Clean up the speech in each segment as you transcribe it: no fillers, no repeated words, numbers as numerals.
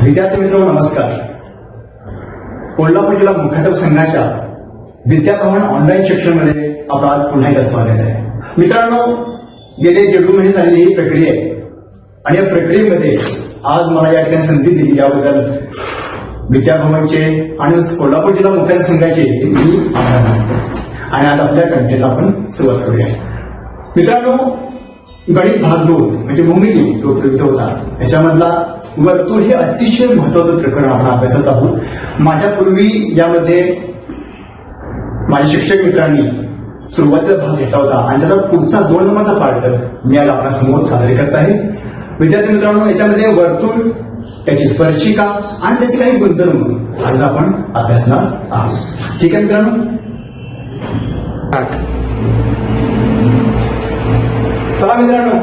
विद्यार्थी मित्रांनो नमस्कार. कोल्हापूर जिल्हा मुख्याध्यापक संघाच्या विद्याभवन ऑनलाईन शिक्षणमध्ये आपलं आज पुन्हा एकदा स्वागत आहे. मित्रांनो, गेले 1.5 महिने झालेली ही प्रक्रिया आहे आणि या प्रक्रियेमध्ये आज मला या ठिकाणी संधी दिली याबद्दल विद्याभवनचे आणि कोल्हापूर जिल्हा मुख्याध्यापक संघाचे मी आभार मानतो. आणि आज आपल्या कंटेंटला आपण सुरुवात करूया. मित्रांनो, गणित भाग 2 म्हणजे भूमिती जो प्रयुक्त होता त्याच्यामधला वर्तुळ हे अतिशय महत्वाचं प्रकरण आपण अभ्यासत आहोत. माझ्यापूर्वी यामध्ये माझ्या शिक्षक मित्रांनी सुरुवातीचा भाग घेतला होता आणि त्याचा पुढचा 2 नंबरचा पार्ट मी आज आपल्यासमोर सादर करत आहे. विद्यार्थी मित्रांनो, याच्यामध्ये वर्तुळ, त्याची स्पर्शिका आणि त्याची काही गुणधर्म आज आपण अभ्यासणार आहोत. ठीक आहे मित्रांनो, चला मित्रांनो,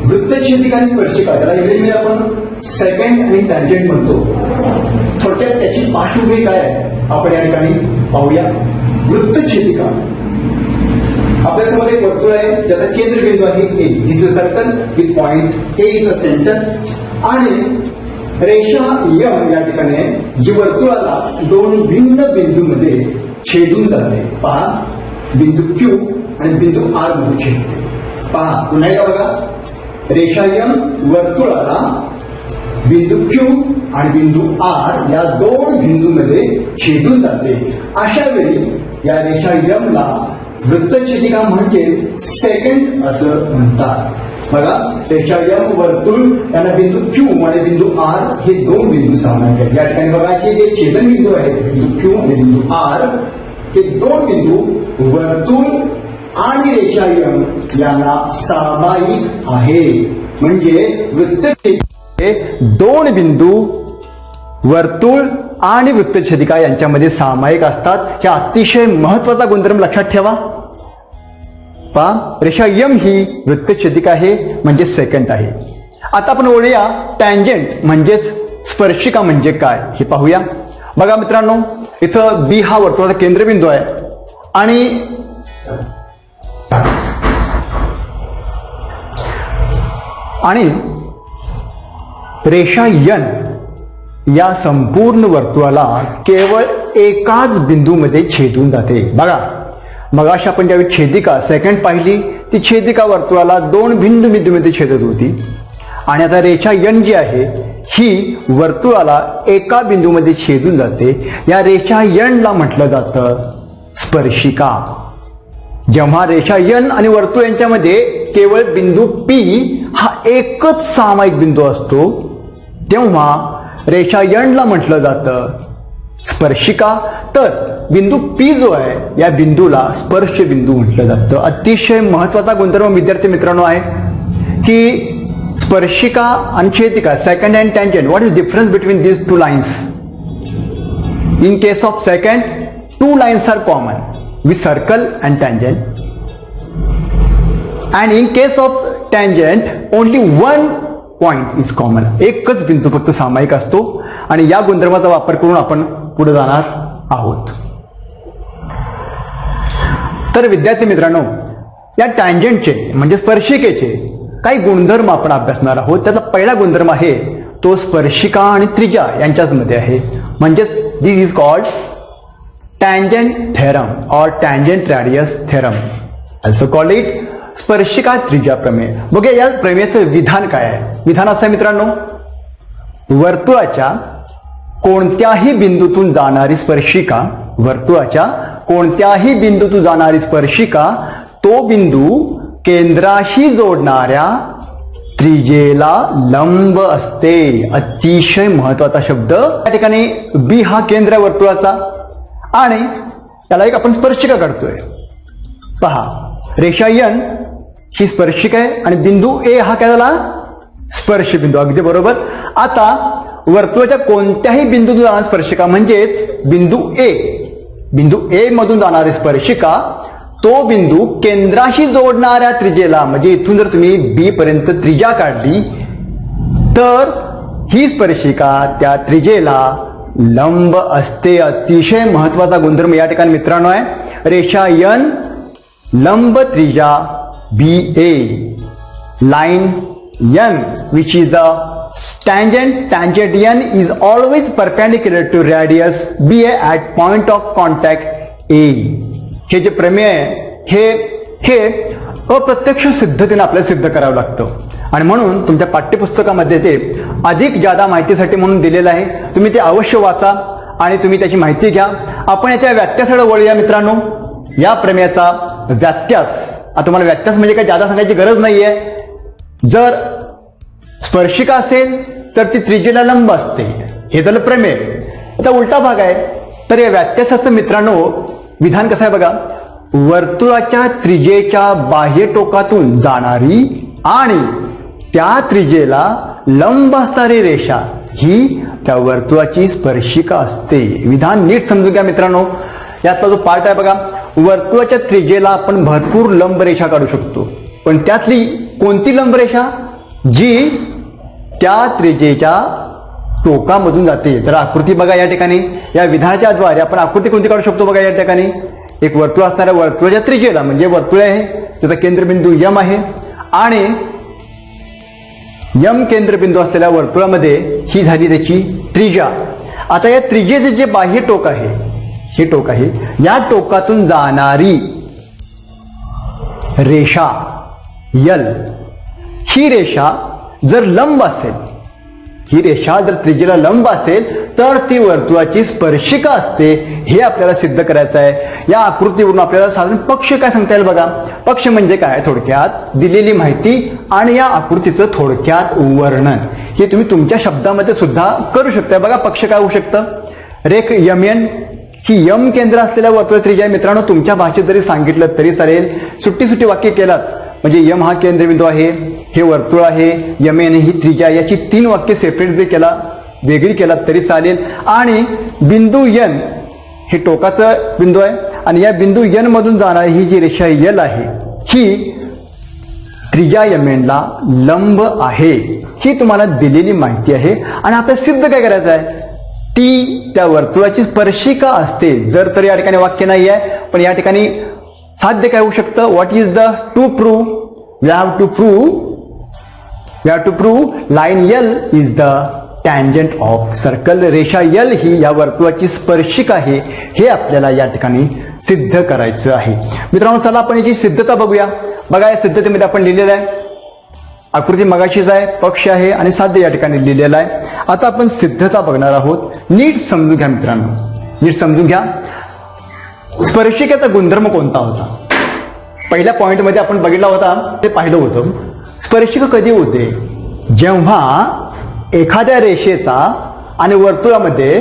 वृत्तछेदिका आणि स्पर्शिका त्याला इंग्रजीमध्ये आपण सेकंड आणि टँजंट म्हणतो. थोडक्यात त्याची पार्श्वभूमी काय आहे आपण या ठिकाणी पाहूया. वृत्तछेदिका आपल्यासमोर एक वर्तुळ आहे ज्याचा केंद्रबिंदू आहे A. This is circle with point A in the centre आणि रेषा यम या ठिकाणी आहे जी वर्तुळाला 2 भिन्न बिंदूमध्ये छेदून जाते. पहा, बिंदू क्यू आणि बिंदू आर मध्ये छेदते. पहा पुन्हा एकदा बघा, रेषा यम वर्तुळाला बिंदू क्यू आणि बिंदू आर या 2 बिंदूमध्ये छेदून जाते. अशा वेळी या रेषा यम ला वृत्तछेदिका म्हणजे सेकंड असं म्हणतात. बघा, रेषा यम वर्तुळ यांना बिंदू क्यू आणि बिंदू आर हे 2 बिंदू सामायिक आहेत. या ठिकाणी बघा, हे जे छेदन बिंदू आहेत बिंदू क्यू आणि बिंदू आर हे 2 बिंदू वर्तुळ आणि रेषा यम यांना सामायिक आहे. म्हणजे वृत्तछेदिका 2 बिंदू वर्तुळ आणि वृत्तछेदिका यांच्यामध्ये सामायिक असतात. हे अतिशय महत्वाचा गुणधर्म लक्षात ठेवा. पहा, रेषा यम ही वृत्तछेदिका आहे म्हणजे सेकंड आहे. आता आपण वळूया टँजंट म्हणजेच स्पर्शिका म्हणजे काय हे पाहूया. बघा मित्रांनो, इथं बी हा वर्तुळाचा केंद्रबिंदू आहे आणि रेषा यन या संपूर्ण वर्तुळाला केवळ एकाच बिंदूमध्ये छेदून जाते. बघा, मगाशी आपण ज्यावेळी छेदिका सेकंड पाहिली ती छेदिका वर्तुळाला 2 भिन्न बिंदूमध्ये छेदत होती आणि आता रेषा यन जी आहे ही वर्तुळाला एका बिंदूमध्ये छेदून जाते. या रेषा यनला म्हटलं जातं स्पर्शिका. जेव्हा रेषा यन आणि वर्तुळ यांच्यामध्ये केवळ बिंदू पी हा एकच सामायिक बिंदू असतो तेव्हा रेषा यनला म्हटलं जातं स्पर्शिका. तर बिंदू पी जो आहे या बिंदूला स्पर्श बिंदू म्हटलं जातं. अतिशय महत्वाचा गुणधर्म विद्यार्थी मित्रांनो आहे की स्पर्शिका आणि छेदिका secant and tangent. What is difference between these 2 lines? In case of secant 2 lines are common with circle and tangent, and in case of tangent only 1 point is common. एकच बिंदू फक्त सामायिक असतो आणि या गुणधर्माचा वापर करून आपण पुढे जाणार आहोत. तर विद्यार्थी मित्रांनो, या टँजंटचे म्हणजे स्पर्शिकेचे काही गुणधर्म आपण अभ्यासणार आहोत. त्याचा पहिला गुणधर्म आहे तो स्पर्शिका आणि त्रिज्या यांच्याच मध्ये आहे. म्हणजेच this is called tangent theorem or tangent radius theorem, also called it स्पर्शिका त्रिज्या प्रमेय. बघा, या प्रमेयाचं विधान काय आहे. विधान असं आहे मित्रांनो, वर्तुळाच्या कोणत्याही बिंदूतून जाणारी स्पर्शिका, वर्तुळाच्या कोणत्याही बिंदूतून जाणारी स्पर्शिका तो बिंदू केंद्राशी जोडणाऱ्या त्रिज्येला लंब असते. अतिशय महत्वाचा शब्द. या ठिकाणी बी हा केंद्र वर्तुळाचा आणि त्याला एक आपण स्पर्शिका काढतोय. पहा, रेषा यन ही स्पर्शिका आहे आणि बिंदू ए हा काय झाला स्पर्श बिंदू. अगदी बरोबर. आता वर्तुळाच्या कोणत्याही बिंदूतून जाणारी स्पर्शिका म्हणजेच बिंदू ए मधून जाणारी स्पर्शिका तो बिंदू केंद्राशी जोडणाऱ्या त्रिज्येला, म्हणजे इथून जर तुम्ही बी पर्यंत त्रिज्या काढली तर ही स्पर्शिका त्या त्रिज्येला लंब असते. अतिशय महत्वाचा गुणधर्म या ठिकाणी मित्रांनो आहे. रेषा यन लंब त्रिज्या बी ए, line N which is the tangent n is always perpendicular to radius BA at point of contact A. हे जे प्रमेय आहे हे अप्रत्यक्ष सिद्धतेने आपल्याला सिद्ध करावं लागतं आणि म्हणून तुमच्या पाठ्यपुस्तकामध्ये ते अधिक जादा माहितीसाठी म्हणून दिलेलं आहे. तुम्ही ते अवश्य वाचा आणि तुम्ही त्याची माहिती घ्या. आपण याच्या व्याख्याकडे वळूया मित्रांनो. या प्रमेयाचा व्यात्यास, आता तुम्हाला व्यात्यास म्हणजे काय जादा सांगायची गरज नाहीये. जर स्पर्शिका असेल तर ती त्रिज्येला लंब असते, हे झालं प्रमेय. आता उलटा भाग आहे, तर या व्यात्यासाचं मित्रांनो विधान कसं आहे बघा. वर्तुळाच्या त्रिज्येच्या बाह्य टोकातून जाणारी आणि त्या त्रिज्येला लंब असणारी रेषा ही त्या वर्तुळाची स्पर्शिका असते. विधान नीट समजून घ्या मित्रांनो. यातला जो पार्ट आहे बघा, वर्तुळाच्या त्रिज्येला आपण भरपूर लंब रेषा काढू शकतो, पण त्यातली कोणती लंब रेषा जी त्या त्रिज्येच्या टोकामधून जाते. तर आकृती बघा या ठिकाणी, या विधानाच्या द्वारे आपण आकृती कोणती काढू शकतो बघा. या ठिकाणी एक वर्तुळ असणाऱ्या वर्तुळाच्या त्रिज्येला, म्हणजे वर्तुळ आहे त्याचा केंद्रबिंदू यम आहे आणि यम केंद्रबिंदू असलेल्या वर्तुळामध्ये ही झाली त्याची त्रिज्या. आता या त्रिज्येचे जे बाह्य टोक आहे, हे टोक आहे, या टोकातून जाणारी रेषा यल, ही रेषा जर लंब असेल, ही रेषा जर त्रिज्येला लंब असेल तर ती वर्तुळाची स्पर्शिका असते. हे आपल्याला सिद्ध करायचं आहे. या आकृतीवरून आपल्याला साधारण पक्ष काय सांगता येईल बघा. पक्ष म्हणजे काय, थोडक्यात दिलेली माहिती आणि या आकृतीचं थोडक्यात वर्णन हे तुम्ही तुमच्या शब्दामध्ये सुद्धा करू शकता. बघा पक्ष काय होऊ शकतं. रेख यमएन ही यम केंद्र असलेल्या वर्तुळ त्रिज्या आहे. मित्रांनो तुमच्या भाषेत जरी सांगितलं तरी चालेल, सुट्टी वाक्य केलात म्हणजे यम हा केंद्रबिंदू आहे, हे वर्तुळ आहे, यमेन ही त्रिज्या, याची 3 वाक्य सेपरेट केला, वेगळी केला तरी चालेल. आणि बिंदू यन हे टोकाचं बिंदू आहे आणि या बिंदू यन मधून जाणारी ही जी रेषा यल आहे ही त्रिज्या यमेनला लंब आहे. ही तुम्हाला दिलेली माहिती आहे आणि आपल्याला सिद्ध काय करायचं आहे, ती त्या वर्तुळाची स्पर्शिका असते. जर तर या ठिकाणी वाक्य नाही आहे, पण या ठिकाणी साध्य काय होऊ शकतं. What is the to prove, we have to prove line L is the tangent of circle. रेषा यल ही या वर्तुळाची स्पर्शिका आहे, हे आपल्याला या ठिकाणी सिद्ध करायचं आहे. मित्रांनो चला आपण याची सिद्धता बघूया. बघा या सिद्धतेमध्ये आपण लिहिलेलं आहे, आकृती मगाशीच आहे, पक्ष आहे आणि साध्य या ठिकाणी लिहिलेलं आहे. आता आपण सिद्धता बघणार आहोत. नीट समजून घ्या मित्रांनो, नीट समजून घ्या. स्पर्शिकेचा गुणधर्म कोणता होता. पहिल्या पॉइंटमध्ये आपण बघितला होता, ते पाहिलं होतं. स्पर्शिका कधी होते, जेव्हा एखाद्या रेषेचा आणि वर्तुळामध्ये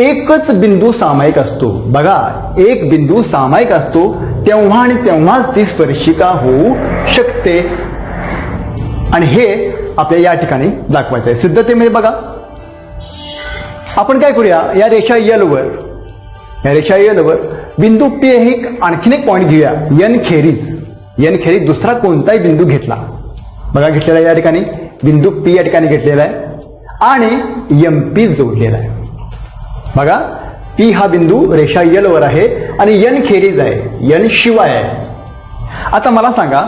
एकच बिंदू सामायिक असतो. बघा एक बिंदू सामायिक असतो तेव्हा आणि तेव्हाच ती स्पर्शिका होऊ शकते आणि हे आपल्याला या ठिकाणी दाखवायचं आहे. सिद्धतेमध्ये बघा आपण काय करूया, या रेषा यलवर, या रेषा यलवर बिंदू पी हे आणखीन एक पॉइंट घेऊया. यन खेरीज दुसरा कोणताही बिंदू घेतला. बघा घेतलेला या ठिकाणी बिंदू पी या ठिकाणी घेतलेला आहे आणि एम पी जोडलेला आहे. बघा पी हा बिंदू रेषा यल वर आहे आणि यन खेरीज आहे, यन शिवाय आहे. आता मला सांगा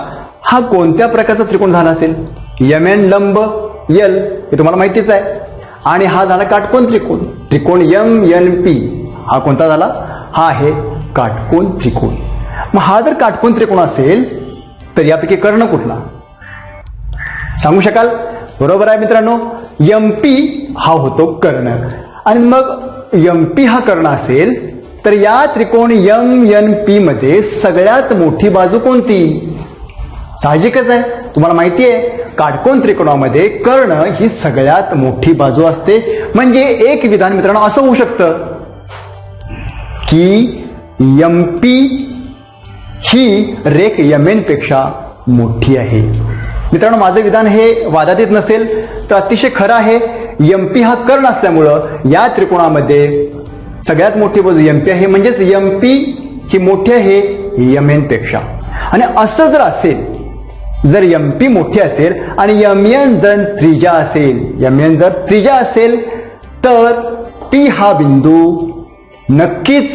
हा कोणत्या प्रकारचा त्रिकोण झाला असेल. यम एन लंब यल हे तुम्हाला माहितीच आहे आणि हा झाला काटकोन त्रिकोण. त्रिकोण यम एन पी हा कोणता झाला, हा आहे काटकोन त्रिकोण. मग हा जर काटकोन त्रिकोण असेल तर यापैकी कर्ण कुठला सांगू शकाल. बरोबर आहे मित्रांनो, एम पी हा होतो कर्ण. आणि मग एम पी हा कर्ण असेल तर या त्रिकोण यम एन पी मध्ये सगळ्यात मोठी बाजू कोणती. साहजिकच आहे, तुम्हाला माहिती आहे काटकोन त्रिकोणामध्ये कर्ण ही सगळ्यात मोठी बाजू असते. म्हणजे एक विधान मित्रांनो असं होऊ शकतं की एम पी ही रेख यमेन पेक्षा मोठी आहे. मित्रांनो माझं विधान हे वादातीत नसेल तर अतिशय खरं आहे. एम पी हा कर्ण असल्यामुळं या त्रिकोणामध्ये सगळ्यात मोठी बाजू एम पी आहे, म्हणजेच एम पी ही मोठी आहे यमेन पेक्षा. आणि असं जर असेल, जर एम पी मोठी असेल आणि यमएन जर त्रिज्या असेल, यमएन जर त्रिज्या असेल तर पी हा बिंदू नक्कीच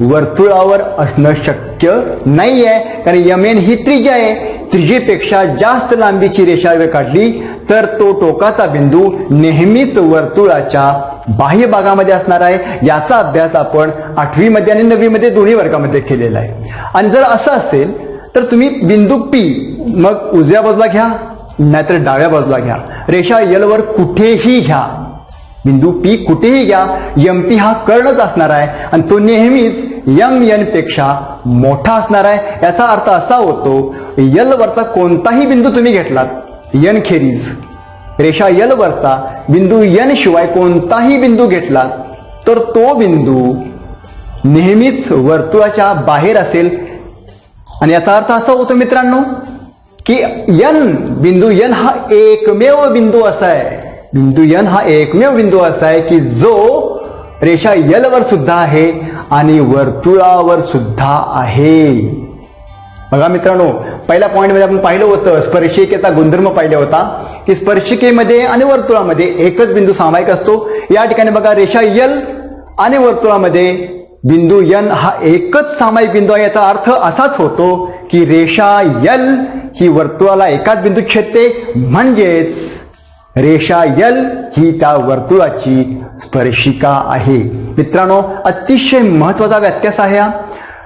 वर्तुळावर असणं शक्य नाही आहे, कारण यमेन ही त्रिज्या आहे. त्रिज्येपेक्षा जास्त लांबीची रेषा जर काढली तर तो टोकाचा बिंदू नेहमीच वर्तुळाच्या बाह्य भागामध्ये असणार आहे. याचा अभ्यास आपण 8वी मध्ये आणि 9वी मध्ये दोन्ही वर्गामध्ये केलेला आहे. आणि जर असं असेल तर तुम्ही बिंदू पी मग उजव्या बाजूला घ्या नाहीतर डाव्या बाजूला घ्या, रेषा यल वर कुठेही घ्या, बिंदू पी कुठेही घ्या, एमपी हा कर्णच असणार आहे आणि तो नेहमीच एम एन पेक्षा मोठा असणार आहे. याचा अर्थ असा होतो यल वरचा कोणताही बिंदू तुम्ही घेतलात एन खेरीज, रेषा यल वरचा बिंदू एन शिवाय कोणताही बिंदू घेतला तर तो बिंदू नेहमीच वर्तुळाच्या बाहेर असेल. आणि याचा अर्थ असा होतो मित्रांनो की बिंदू एन हा एकमेव बिंदू असा आहे, बिंदू एन हा एकमेव बिंदू असा आहे की जो रेषा यल वर सुद्धा आहे आणि वर्तुळावर सुद्धा आहे. बघा मित्रांनो, पहिल्या पॉइंटमध्ये आपण पाहिलं होतं स्पर्शिकेचा गुणधर्म पाहिला होता की स्पर्शिकेमध्ये आणि वर्तुळामध्ये एकच बिंदू सामायिक असतो. या ठिकाणी बघा रेषा यल आणि वर्तुळामध्ये बिंदू एन हा एकच सामायिक बिंदू आहे. याचा अर्थ असाच होतो की रेषा यल ही वर्तुळाला एकाच बिंदू छेदते, म्हणजेच रेषा यल ही त्या वर्तुळाची स्पर्शिका आहे. मित्रांनो, अतिशय महत्वाचा व्यत्यास आहे हा.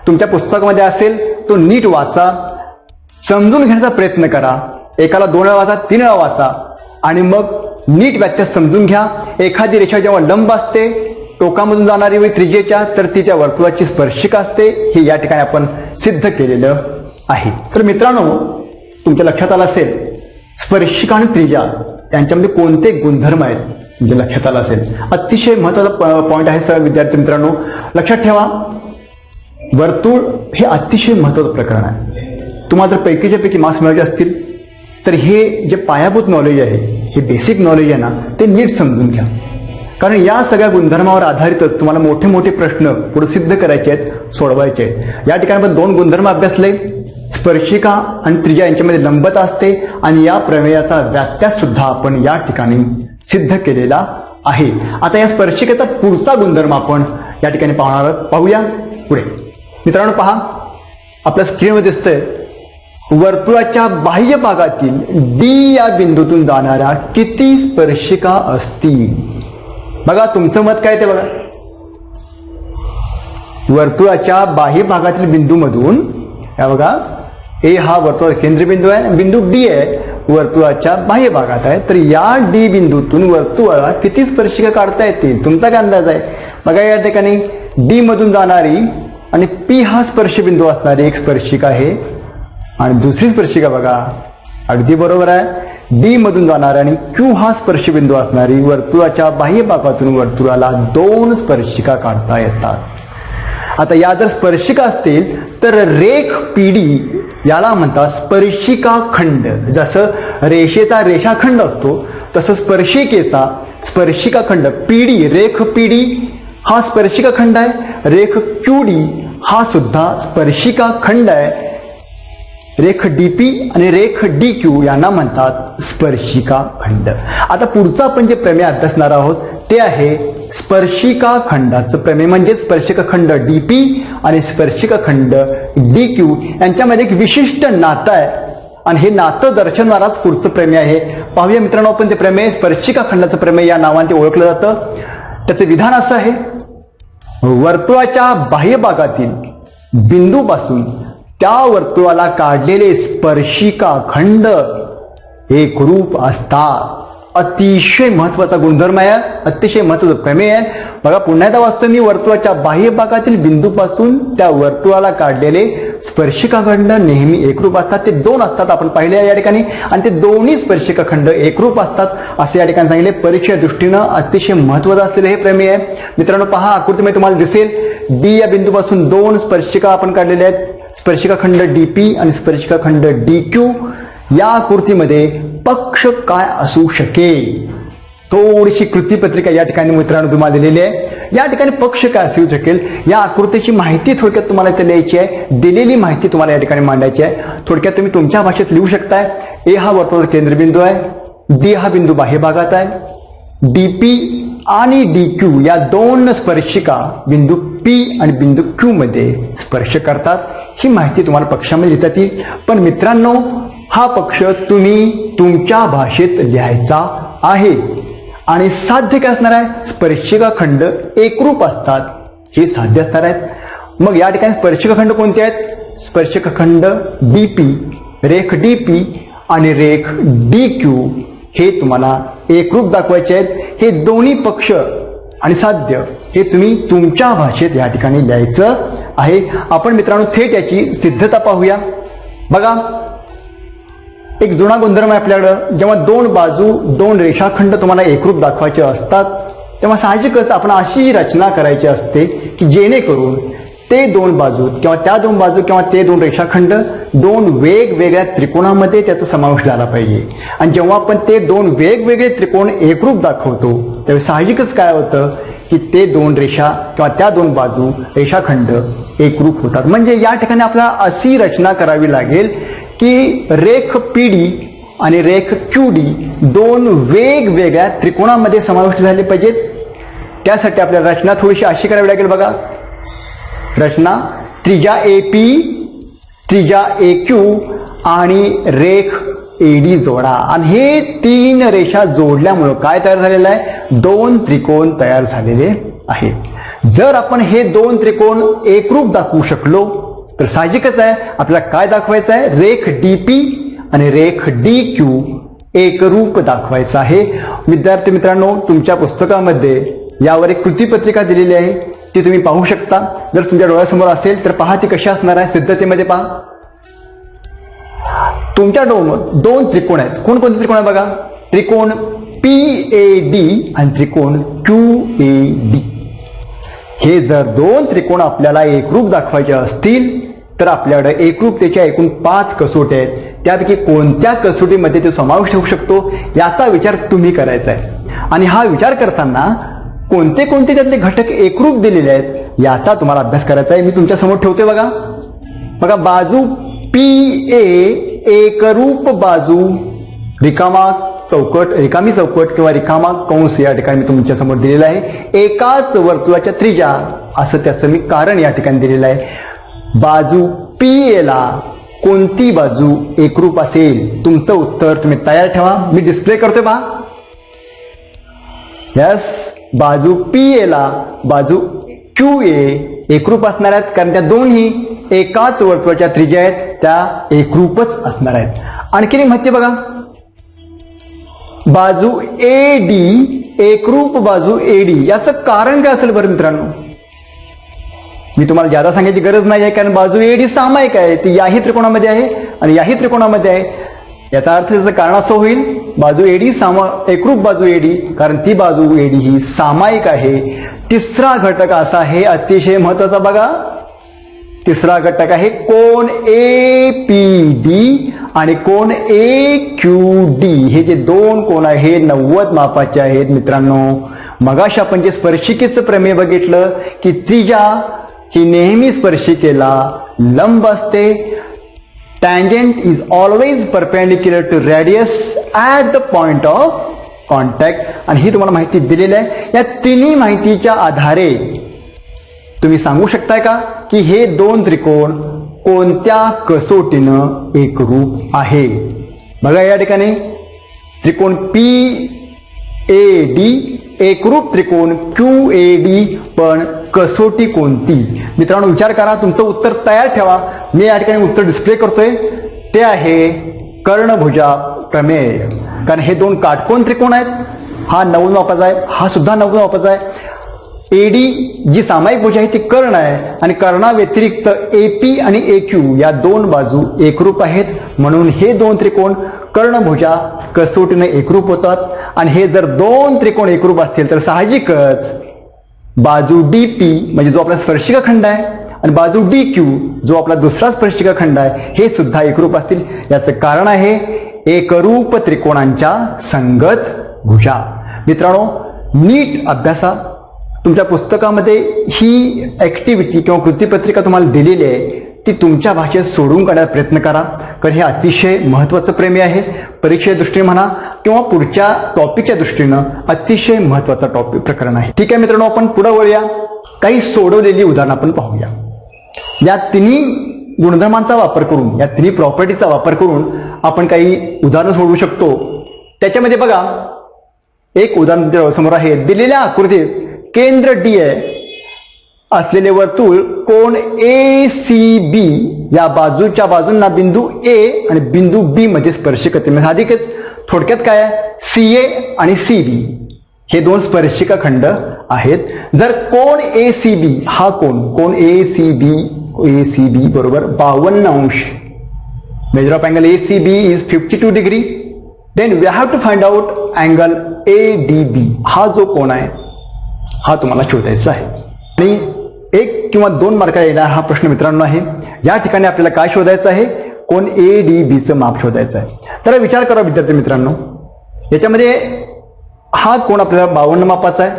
तुमच्या पुस्तकामध्ये असेल तो नीट वाचा, समजून घेण्याचा प्रयत्न करा. एकाला 2 वेळा वाचा, 3 वेळा वाचा आणि मग नीट व्यत्यास समजून घ्या. एखादी रेषा जेव्हा लंब असते टोकामधून जाणारी व त्रिज्येच्या तर ती त्या वर्तुळाची स्पर्शिका असते. हे या ठिकाणी आपण सिद्ध केलेलं आहे. तर मित्रांनो, तुमच्या लक्षात आलं असेल स्पर्शिका आणि त्रिज्या यांच्यामध्ये कोणते गुणधर्म आहेत म्हणजे लक्षात आलं असेल. अतिशय महत्वाचा पॉईंट आहे सर विद्यार्थी मित्रांनो, लक्षात ठेवा. वर्तुळ हे अतिशय महत्वाचं प्रकरण आहे. तुम्हाला जर पैकीच्या पैकी मार्क्स मिळवायचे असतील तर हे जे पायाभूत नॉलेज आहे, हे बेसिक नॉलेज आहे ना, ते नीट समजून घ्या. कारण या सगळ्या गुणधर्मावर आधारितच तुम्हाला मोठे मोठे प्रश्न पुढे सिद्ध करायचे आहेत, सोडवायचे आहेत. या ठिकाणी आपण 2 गुणधर्म अभ्यासले, स्पर्शिका आणि त्रिज्या यांच्यामध्ये लंबता असते आणि या प्रमेयाचा व्याख्यास सुद्धा आपण या ठिकाणी सिद्ध केलेला आहे. आता या स्पर्शिकेचा पुढचा गुणधर्म आपण या ठिकाणी पाहूया पुढे. मित्रांनो पहा, आपल्या स्क्रीनमध्ये दिसतंय वर्तुळाच्या बाह्य भागातील डी या बिंदूतून जाणाऱ्या किती स्पर्शिका असतील. बघा तुमचं मत काय ते बघा. वर्तुळाच्या बाह्य भागातील बिंदूमधून या बघा ए हा वर्तुळ केंद्रबिंदू आहे, बिंदू डी आहे वर्तुळाच्या बाह्य भागात आहे. तर या डी बिंदूतून वर्तुळाला किती स्पर्शिका काढता येतील तुमचा काय अंदाज आहे. बघा या ठिकाणी डी मधून जाणारी आणि पी हा स्पर्शबिंदू असणारी एक स्पर्शिका आहे आणि दुसरी स्पर्शिका बघा अगदी बरोबर आहे, डी मधून जाणारी आणि क्यू हा स्पर्शबिंदू असणारी वर्तुळाच्या बाह्य भागातून वर्तुळाला 2 स्पर्शिका काढता येतात. आता या जर स्पर्शिका असतील तर रेख पीडी याला म्हणतात स्पर्शिका खंड. जसं रेषेचा रेषाखंड असतो तसं स्पर्शिकेचा स्पर्शिका खंड पीडी, रेख पीडी हा स्पर्शिका खंड आहे, रेख क्यूडी हा सुद्धा स्पर्शिका खंड आहे. रेख डीपी आणि रेख डी क्यू यांना म्हणतात स्पर्शिका खंड. आता पुढचं आपण जे प्रमेय अभ्यासणार आहोत ते आहे स्पर्शिका खंडाचं प्रमेय. म्हणजे स्पर्शिका खंड डीपी आणि स्पर्शिका खंड डी क्यू यांच्यामध्ये एक विशिष्ट नातं आहे आणि हे नातं दर्शवणाराच पुढचं प्रमेय आहे. पाहूया मित्रांनो आपण ते प्रमेय. स्पर्शिका खंडाचं प्रमेय या नावाने ते ओळखलं जातं. त्याचं विधान असं आहे, वर्तुळाच्या बाह्य भागातील बिंदूपासून त्या वर्तुळाला काढलेले स्पर्शिका खंड एकरूप असतात. अतिशय महत्वाचा गुणधर्म आहे, अतिशय महत्वाचं प्रमेय आहे. बघा पुन्हा एकदा वाचतो मी, वर्तुळाच्या बाह्य भागातील बिंदूपासून त्या वर्तुळाला काढलेले स्पर्शिका खंड नेहमी एकरूप असतात. ते 2 असतात आपण पाहिले या ठिकाणी आणि ते दोन्ही स्पर्शिका खंड एकरूप असतात असे या ठिकाणी सांगितले. परीक्षेच्या दृष्टीनं अतिशय महत्वाचं असलेलं हे प्रमेय आहे. मित्रांनो पहा आकृतीमध्ये तुम्हाला दिसेल डी या बिंदूपासून 2 स्पर्शिका आपण काढलेल्या आहेत, स्पर्शिका खंड डीपी आणि स्पर्शिका खंड डी क्यू. या आकृतीमध्ये पक्ष काय असू शकेल, थोडीशी कृतीपत्रिका या ठिकाणी मित्रांनो तुम्हाला दिलेली आहे. या ठिकाणी पक्ष काय असू शकेल या आकृतीची माहिती थोडक्यात तुम्हाला इथे लिहायची आहे. दिलेली माहिती तुम्हाला या ठिकाणी मांडायची आहे. थोडक्यात तुम्ही तुमच्या भाषेत लिहू शकताय. ए हा वर्तुळाचा केंद्रबिंदू आहे, डी हा बिंदू बाह्य भागात आहे, डीपी आणि डी क्यू या 2 स्पर्शिका बिंदू पी आणि बिंदू क्यू मध्ये स्पर्श करतात. ही माहिती तुम्हाला पक्षामध्ये लिहिता येईल. पण मित्रांनो, हा पक्ष तुम्ही तुमच्या भाषेत लिहायचा आहे. आणि साध्य काय असणार आहे? स्पर्शिका खंड एकरूप असतात, हे साध्य असणार आहेत. मग या ठिकाणी स्पर्शिका खंड कोणते आहेत? स्पर्शिका खंड डीपी, रेख डीपी आणि रेख डी क्यू हे तुम्हाला एकरूप दाखवायचे आहेत. हे दोन्ही पक्ष आणि साध्य हे तुम्ही तुमच्या भाषेत या ठिकाणी लिहायचं आहे. आपण मित्रांनो थेट याची सिद्धता पाहूया. बघा, एक जुना गुणधर्म आहे आपल्याकडं. जेव्हा दोन बाजू, दोन रेषाखंड तुम्हाला एकरूप दाखवायचे असतात, तेव्हा साहजिकच आपण अशी रचना करायची असते की जेणेकरून ते दोन बाजू किंवा त्या दोन बाजू किंवा ते दोन रेषाखंड दोन वेगवेगळ्या त्रिकोणामध्ये त्याचा समावेश झाला पाहिजे. आणि जेव्हा आपण ते दोन वेगवेगळे त्रिकोण एकरूप दाखवतो, त्यावेळी साहजिकच काय होतं की ते दोन रेषा किंवा त्या दोन बाजू रेषाखंड एकरूप होतात. म्हणजे या ठिकाणी आपल्याला अशी रचना करावी लागेल की रेख पीडी आणि रेख क्यूडी दोन वेगवेगळ्या त्रिकोणामध्ये समाविष्ट झाले पाहिजेत. त्यासाठी आपल्याला रचना थोडीशी अशी करावी लागेल. बघा, रचना त्रिज्या AP, त्रिज्या AQ आणि रेख AD जोडा. आणि हे तीन रेषा जोडल्यामुळं काय तयार झालेलं आहे? दोन त्रिकोण तयार झालेले आहेत. जर आपण हे दोन त्रिकोण एकरूप दाखवू शकलो तर साहजिकच आहे आपल्याला काय दाखवायचं आहे? रेख DP आणि रेख DQ एकरूप दाखवायचं आहे. विद्यार्थी मित्रांनो, तुमच्या पुस्तकामध्ये यावर एक कृतीपत्रिका दिलेली आहे, ती तुम्ही पाहू शकता. जर तुमच्या डोळ्यासमोर असेल तर पहा ती कशी असणार आहे. सिद्धतेमध्ये पहा, तुमच्या दोन त्रिकोण आहेत. कोणकोणते त्रिकोण आहे बघा? त्रिकोण PAD आणि त्रिकोण QAD. हे जर दोन त्रिकोण आपल्याला एकरूप दाखवायचे असतील तर आपल्याकडे एकरूपतेच्या एकूण 5 कसोटी आहेत. त्यापैकी कोणत्या कसोटीमध्ये ते समावेश होऊ शकतो याचा विचार तुम्ही करायचा आहे. आणि हा विचार करताना कोणते कोणते त्यातले घटक एकरूप दिलेले आहेत याचा तुम्हाला अभ्यास करायचा आहे. मी तुमच्या समोर ठेवते. बघा बघा, बाजू PA एकरूप बाजू, रिकामी चौकट किंवा रिकामा कंस या ठिकाणी मी तुमच्या समोर दिलेला आहे. एकाच वर्तुळाच्या त्रिज्या असं त्याचं मी कारण या ठिकाणी दिलेलं आहे. बाजू PA ला कोणती बाजू एकरूप असेल? तुमचं उत्तर तुम्ही तयार ठेवा. मी डिस्प्ले करतोय पहा. यस, बाजू PA ला बाजू QA एकरूप असणार आहेत, कारण त्या दोन्ही एकाच वर्तुळाच्या त्रिज्या आहेत, त्या एकरूपच असणार आहेत. आणखी माहिती बघा, बाजू AD एकरूप बाजू AD, याचं कारण काय असेल बरं मित्रांनो? मी तुम्हाला जादा सांगायची गरज नाही आहे, कारण बाजू AD सामायिक आहे, ती याही त्रिकोणामध्ये आहे आणि याही त्रिकोणामध्ये आहे. याचा अर्थ त्याचं कारण असं होईल, बाजू AD एकरूप बाजू AD, कारण ती बाजू AD ही सामायिक आहे. तिसरा घटक असा आहे अतिशय महत्वाचा. बघा, तिसरा घटक आहे कोन APD आणि कोन AQD. हे जे दोन कोन आहे हे 90 मापाचे आहेत मित्रांनो. मगाशी आपण जे स्पर्शिकेचं प्रमेय बघितलं की त्रिज्या ही नेहमी स्पर्शिकेला लंब असते. Tangent is always perpendicular to radius at the point of contact. आणि ही तुम्हाला माहिती दिलेली आहे. या तिन्ही माहितीच्या आधारे तुम्ही सांगू शकताय का की हे दोन त्रिकोण कोणत्या कसोटीनं एकरूप आहे? बघा, या ठिकाणी त्रिकोण PAD एकरूप त्रिकोण QAD, पण कसोटी कोणती? मित्रांनो विचार करा, तुमचं उत्तर तयार ठेवा. मी या ठिकाणी उत्तर डिस्प्ले करतोय, ते आहे कर्णभुजा प्रमेय. कारण हे दोन काटकोन त्रिकोण आहेत. हा 90 मापाचा आहे, हा सुद्धा 90 मापाचा आहे. AD जी सामायिक भुजा आहे ती कर्ण आहे, आणि कर्णा व्यतिरिक्त AP आणि AQ या दोन बाजू एकरूप आहेत. म्हणून हे दोन त्रिकोण कर्णभुजा कसोटीने एकरूप होतात. आणि हे जर दोन त्रिकोण एकरूप असतील तर साहजिकच बाजू DP म्हणजे जो आपला स्पर्शिका खंड आहे आणि बाजू DQ जो आपला दुसरा स्पर्शिका खंड आहे हे सुद्धा एकरूप असतील. याचं कारण आहे एकरूप त्रिकोणांच्या संगत भुजा. मित्रांनो, नीट अभ्यासा. तुमच्या पुस्तकामध्ये ही ऍक्टिव्हिटी किंवा कृतीपत्रिका तुम्हाला दिलेली आहे, ती तुमच्या भाषेत सोडून काढायचा प्रयत्न करा, कारण हे अतिशय महत्त्वाचं प्रमेय आहे. परीक्षेच्या दृष्टीने म्हणा किंवा पुढच्या टॉपिकच्या दृष्टीनं अतिशय महत्वाचा टॉपिक प्रकरण आहे. ठीक आहे मित्रांनो, आपण पुढे वळूया. काही सोडवलेली उदाहरणं आपण पाहूया. या तिन्ही गुणधर्मांचा वापर करून, या तिन्ही प्रॉपर्टीचा वापर करून आपण काही उदाहरणं सोडवू शकतो. त्याच्यामध्ये बघा, एक उदाहरण समोर आहे. दिलेल्या आकृतीत केंद्र डी आहे असलेले वर्तुळ कोण ACB या बाजूच्या बाजूंना बिंदू A आणि बिंदू B मध्ये स्पर्शिक करते. अधिकच थोडक्यात काय आहे, CA आणि CB हे दोन स्पर्शिका खंड आहेत. जर कोण ACB हा कोण ACB बरोबर 52 अंश, measure of angle ACB is 52 degree, then we have to find out angle ADB. हा जो कोण आहे हा तुम्हाला शोधायचा आहे. आणि 1 किंवा 2 मार्क येणार हा प्रश्न मित्रांनो आहे. या ठिकाणी आपल्याला काय शोधायचं आहे, कोण ADBचं माप शोधायचं आहे. तर विचार करा विद्यार्थी मित्रांनो, याच्यामध्ये हा कोण आपल्याला 52 मापाचा आहे.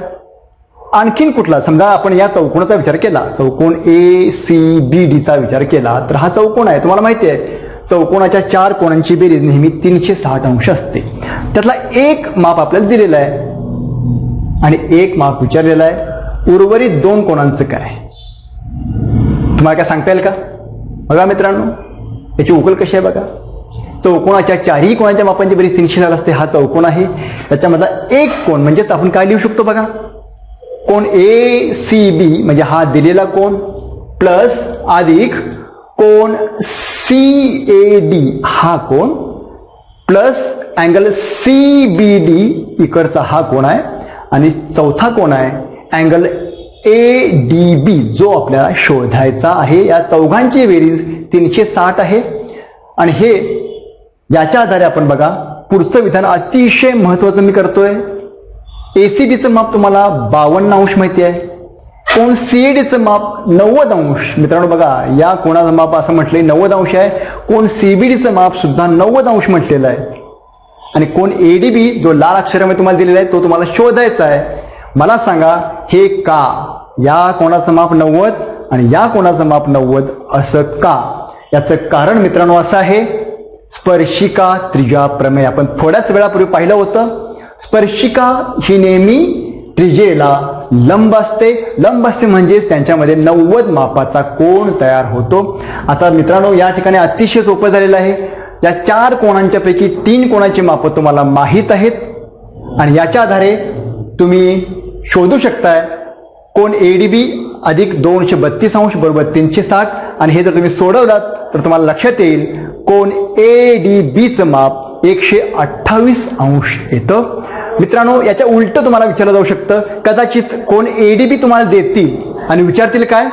आणखीन कुठला, समजा आपण या चौकोनाचा विचार केला, चौकोन ACBDचा विचार केला, तर हा चौकोन आहे. तुम्हाला माहिती आहे चौकोनाच्या 4 कोणांची बेरीज नेहमी 360 अंश असते. त्यातला एक माप आपल्याला दिलेला आहे आणि एक माप विचारलेला आहे. उर्वरित 2 कोणांचं काय तुम्हाला काय सांगता येईल का? बघा मित्रांनो, याची उकल कशी आहे बघा. चौकोनाच्या 4ही कोणाच्या मापांची बेरीज 360 असते. हा चौकोन आहे. त्याच्यामधला एक कोण म्हणजेच आपण काय लिहू शकतो बघा, कोण ACB म्हणजे हा दिलेला कोण प्लस अधिक कोण CAD हा कोण प्लस अँगल CBD इकडचा हा कोण आहे आणि चौथा कोण आहे अँगल ADB जो आपल्याला शोधायचा आहे. या चौघांची बेरीज 360 आहे. आणि हे याच्या आधारे आपण बघा पुढचं विधान अतिशय महत्वाचं मी करतोय. ACBचं माप तुम्हाला 52 अंश माहिती आहे. कोण CADचं माप 90 अंश. मित्रांनो बघा, या कोणाचं माप असं म्हटलंय 90 अंश आहे. कोण CBDचं माप सुद्धा 90 अंश म्हटलेलं आहे. आणि कोण ADB जो लाल अक्षरामध्ये तुम्हाला दिलेला आहे तो तुम्हाला शोधायचा आहे. मला सांगा हे का, या कोणाचं माप 90 आणि या कोणाचं माप 90 असं का? याचं कारण मित्रांनो असं आहे, स्पर्शिका त्रिज्या प्रमेय. आपण थोड्याच वेळापूर्वी पाहिलं होतं. स्पर्शिका ही नेहमी त्रिज्येला लंब असते. लंब असते म्हणजेच त्यांच्यामध्ये 90 मापाचा कोण तयार होतो. आता मित्रांनो या ठिकाणी अतिशय सोपं झालेलं आहे. या 4 कोणांच्या पैकी 3 कोणाची मापं तुम्हाला माहीत आहेत आणि याच्या आधारे तुम्ही शोधू शकताय कोण ADB अधिक 232 अंश बरोबर 360. आणि हे जर तुम्ही सोडवलात तर तुम्हाला लक्षात येईल कोण ADBचं माप 128 अंश येतं. मित्रांनो याच्या उलट तुम्हाला विचारलं जाऊ शकतं. कदाचित कोण ADB तुम्हाला देतील आणि विचारतील काय,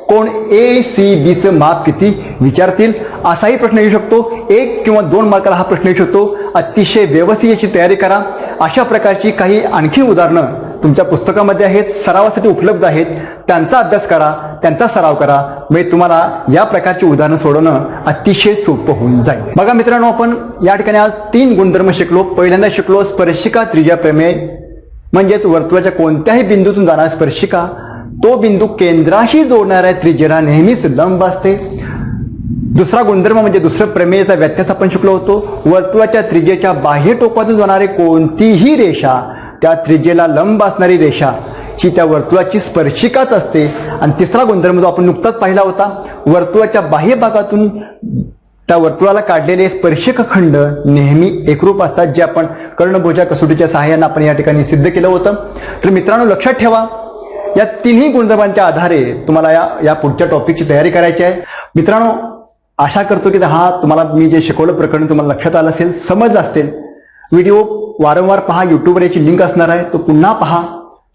कोण ACBचं माप किती विचारतील. असाही प्रश्न येऊ शकतो. 1 किंवा 2 मार्काला हा प्रश्न येऊ शकतो. अतिशय व्यवस्थित याची तयारी करा. अशा प्रकारची काही आणखी उदाहरणं तुमच्या पुस्तकामध्ये आहेत, सरावासाठी उपलब्ध आहेत. त्यांचा अभ्यास करा, त्यांचा सराव करा, म्हणजे तुम्हाला या प्रकारची उदाहरणं सोडवणं अतिशय सोपं होऊन जाईल. बघा मित्रांनो, आपण या ठिकाणी आज 3 गुणधर्म शिकलो. पहिल्यांदा शिकलो स्पर्शिका त्रिज्या प्रमेय, म्हणजेच वर्तुळाच्या कोणत्याही बिंदूतून जाणारी स्पर्शिका तो बिंदू केंद्राशी जोडणाऱ्या त्रिज्येला नेहमीच लंब असते. दुसरा गुणधर्म म्हणजे दुसरं प्रमेयचा व्यत्यास आपण शिकलो होतो. वर्तुळाच्या त्रिज्येच्या बाह्य टोकातून जाणारी कोणतीही रेषा त्या त्रिज्येला लंब असणारी रेषा ही त्या वर्तुळाची स्पर्शिकाच असते. आणि तिसरा गुणधर्म जो आपण नुकताच पाहिला होता, वर्तुळाच्या बाह्य भागातून त्या वर्तुळाला काढलेले स्पर्शिक खंड नेहमी एकरूप असतात, जे आपण कर्णभुजा कसोटीच्या सहाय्याने आपण या ठिकाणी सिद्ध केलं होतं. तर मित्रांनो लक्षात ठेवा, या तिन्ही गुणधर्मांच्या आधारे तुम्हाला या पुढच्या टॉपिकची तयारी करायची आहे. मित्रांनो आशा करतो की हा तुम्हाला मी जे शिकवलं प्रकरण तुम्हाला लक्षात आलं असेल, समजलं असेल. व्हिडिओ वारंवार पहा, युट्यूबवर याची लिंक असणार आहे, तो पुन्हा पहा,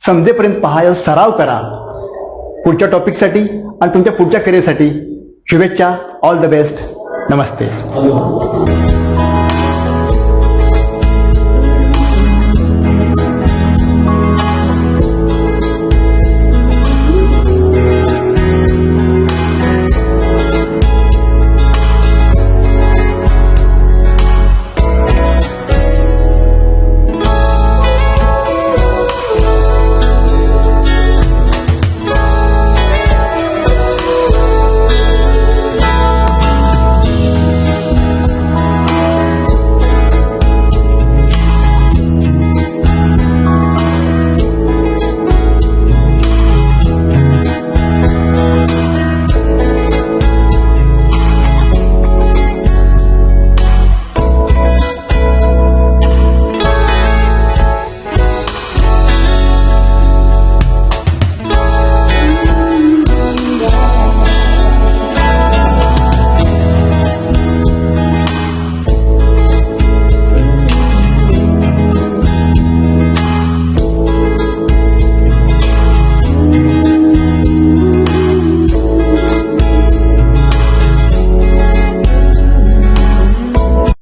समजेपर्यंत पहा, या सराव करा पुढच्या टॉपिकसाठी आणि तुमच्या पुढच्या करिअरसाठी. शुभेच्छा. All the best. नमस्ते.